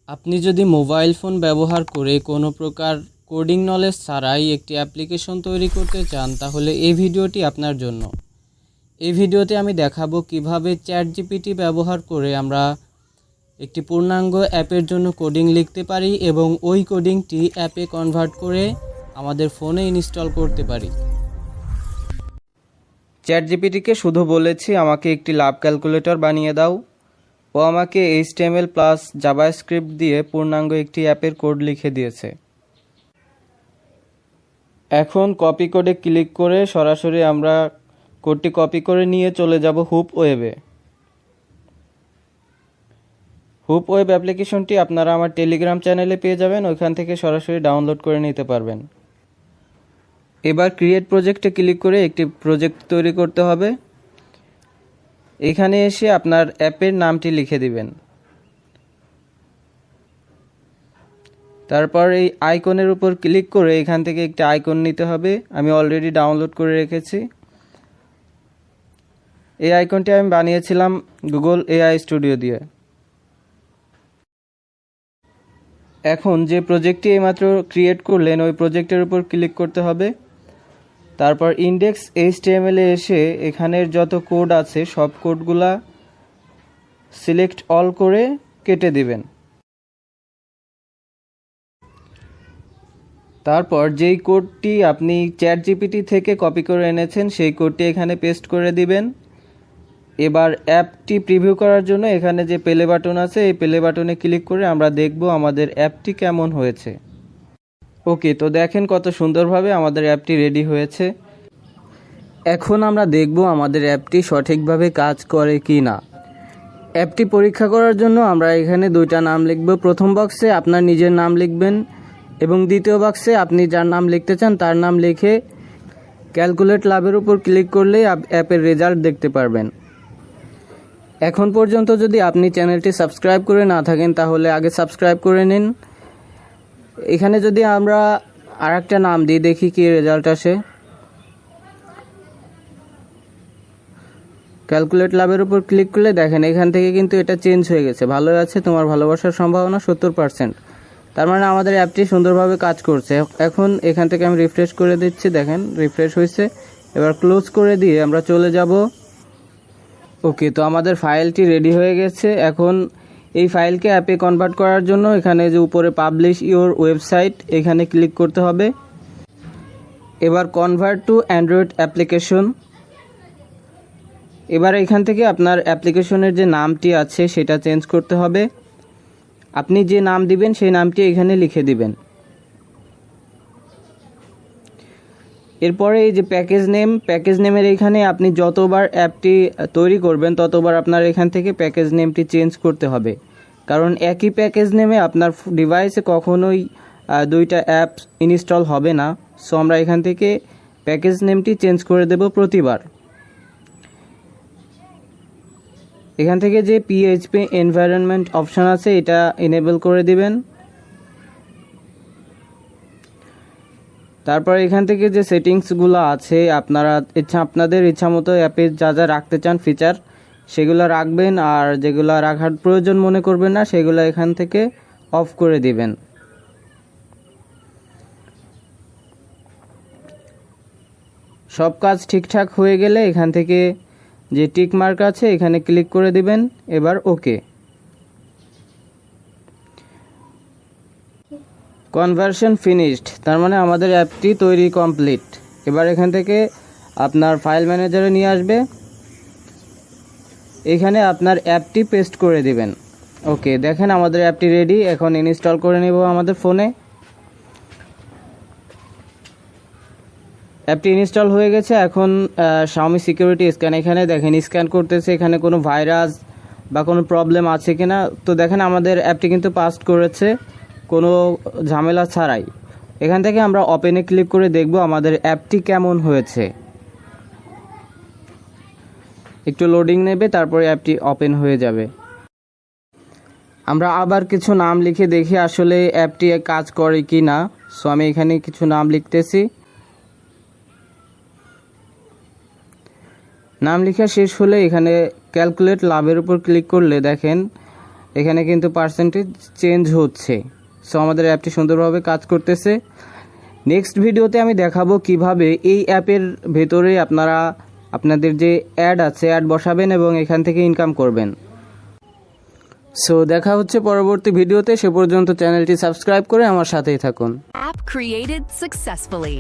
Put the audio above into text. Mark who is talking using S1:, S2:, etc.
S1: আপনি যদি mobile phone ব্যবহার করে কোনো প্রকার কোডিং নলেজ ছাড়াই একটি অ্যাপ্লিকেশন তৈরি করতে চান, তাহলে এই ভিডিওটি আপনার জন্য। এই ভিডিওতে আমি দেখাবো কিভাবে চ্যাটজিপিটি ব্যবহার করে আমরা একটি পূর্ণাঙ্গ অ্যাপের জন্য কোডিং লিখতে পারি এবং ওই কোডিংটি অ্যাপে কনভার্ট করে আমাদের ফোনে ইনস্টল করতে পারি। চ্যাটজিপিটিকে শুধু বলেছি আমাকে একটি লাভ ক্যালকুলেটর বানিয়ে দাও, ও আমাকে HTML প্লাস জাভাস্ক্রিপ্ট দিয়ে পূর্ণাঙ্গ একটি অ্যাপের কোড লিখে দিয়েছে। এখন কপি কোডে ক্লিক করে সরাসরি আমরা কোডটি কপি করে নিয়ে চলে যাব হুপ ওয়েবে। হুপ ওয়েব অ্যাপ্লিকেশনটি আপনারা আমার টেলিগ্রাম চ্যানেলে পেয়ে যাবেন, ওইখান থেকে সরাসরি ডাউনলোড করে নিতে পারবেন। এবার ক্রিয়েট প্রজেক্টে ক্লিক করে একটি প্রজেক্ট তৈরি করতে হবে। এখানে এসে আপনার অ্যাপের নামটি লিখে দিবেন। তারপর এই আইকনের উপর ক্লিক করে এখান থেকে একটি আইকন নিতে হবে। আমি অলরেডি ডাউনলোড করে রেখেছি। এই আইকনটি আমি বানিয়েছিলাম গুগল AI স্টুডিও দিয়ে। এখন যে প্রজেক্টটি এইমাত্র ক্রিয়েট করলেন ওই প্রজেক্টের উপর ক্লিক করতে হবে। তারপর ইন্ডেক্স HTML এ এসে এখানের যত কোড আছে সব কোডগুলা সিলেক্ট অল করে কেটে দিবেন। তারপর যেই কোডটি আপনি চ্যাটজিপিটি থেকে কপি করে এনেছেন সেই কোডটি এখানে পেস্ট করে দিবেন। এবার অ্যাপটি প্রিভিউ করার জন্য এখানে যে প্লে বাটন আছে এই প্লে বাটনে ক্লিক করে আমরা দেখব আমাদের অ্যাপটি কেমন হয়েছে। ওকে, তো দেখেন কত সুন্দরভাবে আমাদের অ্যাপটি রেডি হয়েছে। এখন আমরা দেখব আমাদের অ্যাপটি সঠিকভাবে কাজ করে কি না। অ্যাপটি পরীক্ষা করার জন্য আমরা এখানে দুইটা নাম লিখব। প্রথম বক্সে আপনার নিজের নাম লিখবেন এবং দ্বিতীয় বক্সে আপনি যার নাম লিখতে চান তার নাম লিখে ক্যালকুলেট লাভের উপর ক্লিক করলেই অ্যাপের রেজাল্ট দেখতে পারবেন। এখন পর্যন্ত যদি আপনি চ্যানেলটি সাবস্ক্রাইব করে না থাকেন তাহলে আগে সাবস্ক্রাইব করে নিন। এখানে যদি আমরা আরেকটা নাম দিই, দেখি কি রেজাল্ট আসে। ক্যালকুলেট লাভের উপর ক্লিক করলে দেখেন এখান থেকে কিন্তু এটা চেঞ্জ হয়ে গেছে। ভালো আছে, তোমার ভালোবাসার সম্ভাবনা 70%। তার মানে আমাদের অ্যাপটি সুন্দরভাবে কাজ করছে। এখন এখান থেকে আমি রিফ্রেশ করে দিচ্ছি, দেখেন রিফ্রেশ হয়েছে। এবার ক্লোজ করে দিয়ে আমরা চলে যাব। ওকে, তো আমাদের ফাইলটি রেডি হয়ে গেছে। এখন এই ফাইলকে অ্যাপে কনভার্ট করার জন্য এখানে যে উপরে পাবলিশ ইওর ওয়েবসাইট এখানে ক্লিক করতে হবে। এবার কনভার্ট টু অ্যান্ড্রয়েড অ্যাপ্লিকেশন। এবার এখান থেকে আপনার অ্যাপ্লিকেশনের যে নামটি আছে সেটা চেঞ্জ করতে হবে। আপনি যে নাম দিবেন সেই নামটি এখানে লিখে দিবেন। এরপরে এই যে প্যাকেজ নেমের এখানে আপনি যতবার অ্যাপটি তৈরি করবেন ততবার আপনার এখান থেকে প্যাকেজ নেমটি চেঞ্জ করতে হবে, কারণ একই প্যাকেজ নেমে আপনার ডিভাইসে কখনোই দুইটা অ্যাপ ইনস্টল হবে না। সো আমরা এখান থেকে প্যাকেজ নেমটি চেঞ্জ করে দেব প্রতিবার। এখান থেকে যে PHP এনভায়রনমেন্ট অপশন আছে এটা এনেবল করে দিবেন। তারপর এখান থেকে যে সেটিংসগুলো আছে আপনাদের ইচ্ছা মতো অ্যাপে যা যা রাখতে চান ফিচার সেগুলো রাখবেন, আর যেগুলো রাখার প্রয়োজন মনে করবেন না সেগুলো এখান থেকে অফ করে দিবেন। সব কাজ ঠিকঠাক হয়ে গেলে এখান থেকে যে টিক মার্ক আছে এখানে ক্লিক করে দিবেন। এবার ওকে। কনভার্সন ফিনিশড, তার মানে আমাদের অ্যাপটি তৈরি কমপ্লিট। এবার এখান থেকে আপনার ফাইল ম্যানেজারে নিয়ে আসবে, এখানে আপনার অ্যাপটি পেস্ট করে দিবেন। ওকে, দেখেন আমাদের অ্যাপটি রেডি। এখন ইনস্টল করে নেব আমাদের ফোনে। অ্যাপটি ইনস্টল হয়ে গেছে। এখন Xiaomi সিকিউরিটি স্ক্যান, এখানে দেখেন স্ক্যান করতেছে এখানে কোনো ভাইরাস বা কোনো প্রবলেম আছে কিনা। তো দেখেন আমাদের অ্যাপটি কিন্তু পাস করেছে কোনো ঝামেলা ছাড়াই। এখান থেকে আমরা ওপেনে ক্লিক করে দেখব আমাদের অ্যাপটি কেমন হয়েছে। একটু লোডিং নেবে, তারপরে অ্যাপটি ওপেন হয়ে যাবে। আমরা আবার কিছু নাম লিখে দেখি আসলে অ্যাপটি কাজ করে কি না। সো আমি এখানে কিছু নাম লিখতেছি। নাম লেখা শেষ হলে এখানে ক্যালকুলেট লাভের উপর ক্লিক করলে দেখেন এখানে কিন্তু পার্সেন্টেজ চেঞ্জ হচ্ছে। সো আমাদের অ্যাপটি সুন্দরভাবে কাজ করতেছে। নেক্সট ভিডিওতে আমি দেখাবো কিভাবে এই অ্যাপের ভেতরে আপনারা আপনাদের যে অ্যাড আছে অ্যাড বসাবেন এবং এখান থেকে ইনকাম করবেন। সো দেখা হচ্ছে পরবর্তী ভিডিওতে। সে পর্যন্ত চ্যানেলটি সাবস্ক্রাইব করে আমার সাথেই থাকুন।
S2: App created successfully.